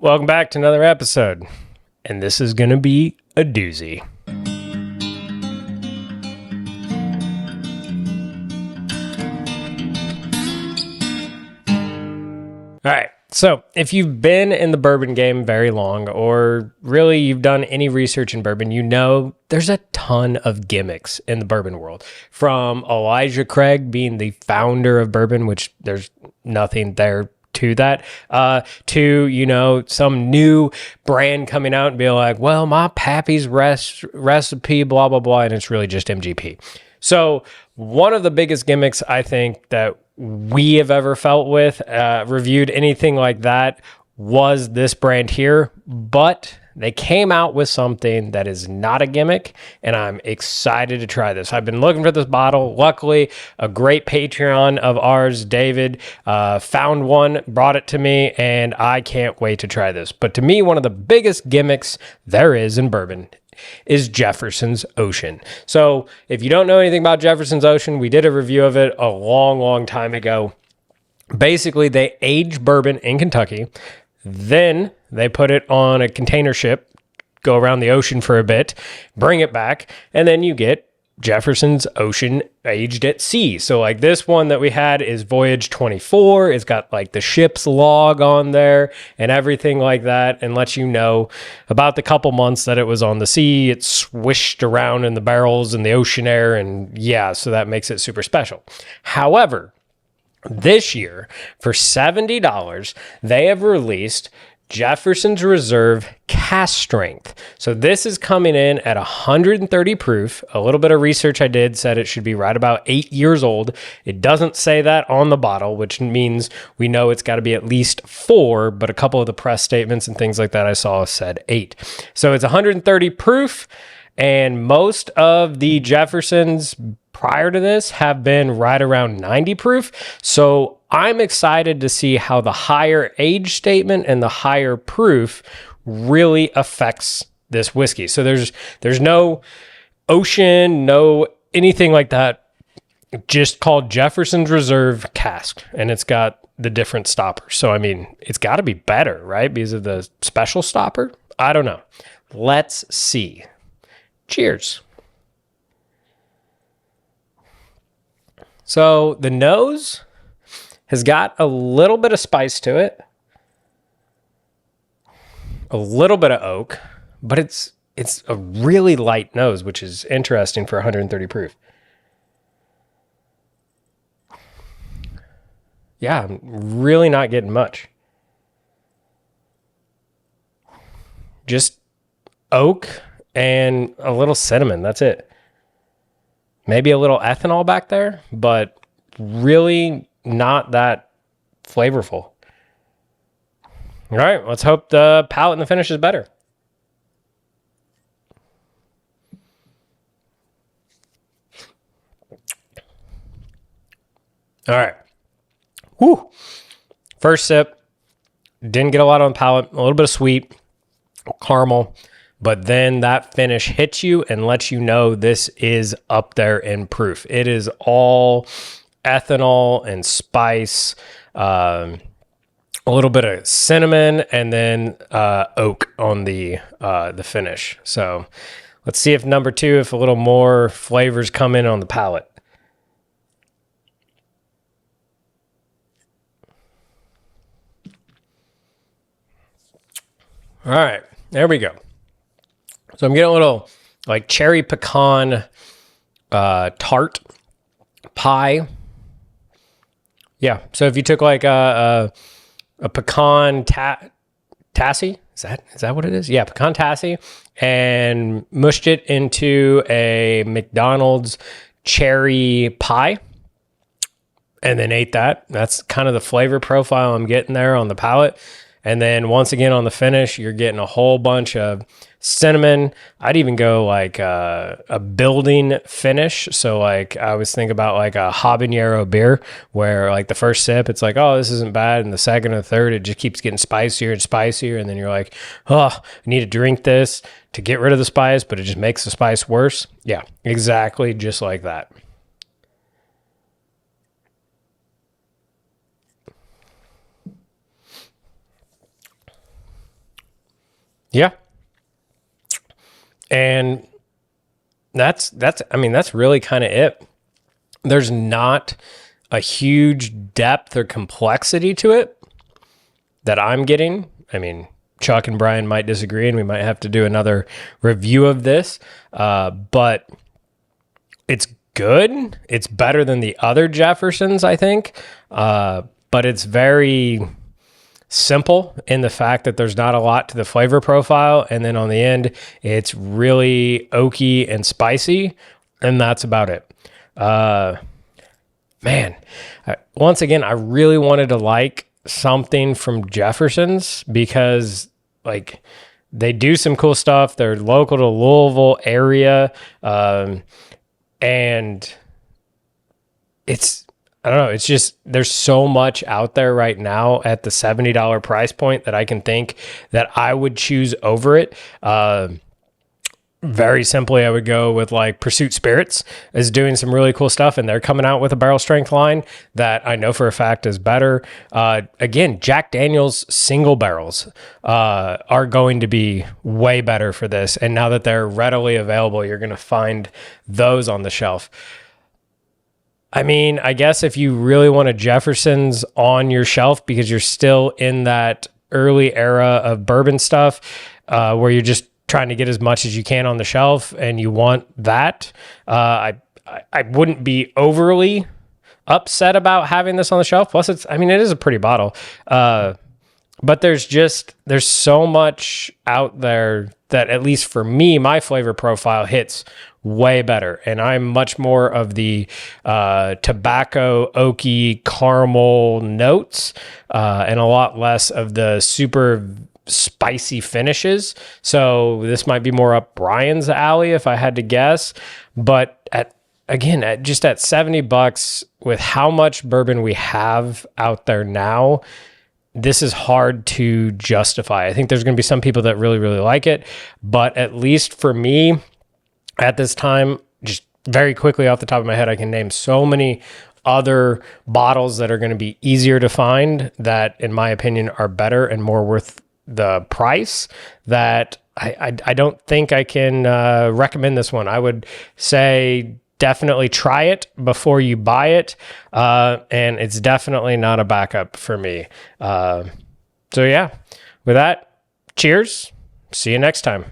Welcome back to another episode, and this is going to be a doozy. All right, so if you've been in the bourbon game very long, or really you've done any research in bourbon, you know there's a ton of gimmicks in the bourbon world. From Elijah Craig being the founder of bourbon, which there's nothing there to that, to some new brand coming out and be like, well, my pappy's recipe, blah blah blah, and it's really just MGP. So one of the biggest gimmicks I think that we have ever felt with, reviewed anything like that, was this brand here, but they came out with something that is not a gimmick, and I'm excited to try this. I've been looking for this bottle. Luckily, a great Patreon of ours, David, found one, brought it to me, and I can't wait to try this. But to me, one of the biggest gimmicks there is in bourbon is Jefferson's Ocean. So if you don't know anything about Jefferson's Ocean, we did a review of it a long time ago. Basically, they age bourbon in Kentucky. Then they put it on a container ship, go around the ocean for a bit, bring it back, and then you get Jefferson's Ocean aged at sea. So like this one that we had is Voyage 24. It's got like the ship's log on there and everything like that, and lets you know about the couple months that it was on the sea. It swished around in the barrels in the ocean air, and yeah, so that makes it super special. However, this year, for $70, they have released Jefferson's Reserve Cask Strength. So this is coming in at 130 proof. A little bit of research I did said it should be right about 8 years old. It doesn't say that on the bottle, which means we know it's got to be at least 4, but a couple of the press statements and things like that I saw said 8. So it's 130 proof, and most of the Jeffersons prior to this have been right around 90 proof. So I'm excited to see how the higher age statement and the higher proof really affects this whiskey. So there's no ocean, no anything like that, just called Jefferson's Reserve Cask, and it's got the different stoppers. So I mean, it's got to be better, right? Because of the special stopper? I don't know. Let's see. Cheers. So the nose has got a little bit of spice to it, a little bit of oak, but it's a really light nose, which is interesting for 130 proof. Yeah, I'm really not getting much. Just oak and a little cinnamon. That's it. Maybe a little ethanol back there, but really not that flavorful. All right, let's hope the palate and the finish is better. All right. Whew. First sip, didn't get a lot on the palate, a little bit of sweet, caramel. But then that finish hits you and lets you know this is up there in proof. It is all ethanol and spice, a little bit of cinnamon, and then oak on the finish. So let's see if number 2, if a little more flavors come in on the palate. All right, there we go. So I'm getting a little like cherry pecan tart pie. Yeah. So if you took like a pecan tassie, is that what it is? Yeah, pecan tassie, and mushed it into a McDonald's cherry pie, and then ate that. That's kind of the flavor profile I'm getting there on the palate. And then once again on the finish, you're getting a whole bunch of cinnamon. I'd even go like a building finish. So like I always think about like a habanero beer, where like the first sip, it's like, oh, this isn't bad. And the second and third, it just keeps getting spicier and spicier. And then you're like, oh, I need to drink this to get rid of the spice, but it just makes the spice worse. Yeah, exactly just like that. Yeah. And that's really kind of it. There's not a huge depth or complexity to it that I'm getting. I mean, Chuck and Brian might disagree, and we might have to do another review of this. But it's good. It's better than the other Jeffersons, I think. But it's very simple in the fact that there's not a lot to the flavor profile. And then on the end, it's really oaky and spicy. And that's about it. Man, once again, I really wanted to like something from Jefferson's because like they do some cool stuff. They're local to Louisville area. And it's, I don't know, it's just, there's so much out there right now at the $70 price point that I can think that I would choose over it. Very simply, I would go with like Pursuit Spirits is doing some really cool stuff, and they're coming out with a barrel strength line that I know for a fact is better. Again, Jack Daniel's single barrels are going to be way better for this. And now that they're readily available, you're going to find those on the shelf. I mean, I guess if you really want a Jefferson's on your shelf because you're still in that early era of bourbon stuff where you're just trying to get as much as you can on the shelf and you want that, I wouldn't be overly upset about having this on the shelf. Plus, it is a pretty bottle. But there's so much out there that, at least for me, my flavor profile hits way better. And I'm much more of the tobacco, oaky, caramel notes, and a lot less of the super spicy finishes. So this might be more up Brian's alley if I had to guess. But at $70 with how much bourbon we have out there now, this is hard to justify. I think there's going to be some people that really, really like it. But at least for me at this time, just very quickly off the top of my head, I can name so many other bottles that are going to be easier to find that, in my opinion, are better and more worth the price, that I don't think I can recommend this one. I would say definitely try it before you buy it, and it's definitely not a backup for me. So yeah, with that, cheers. See you next time.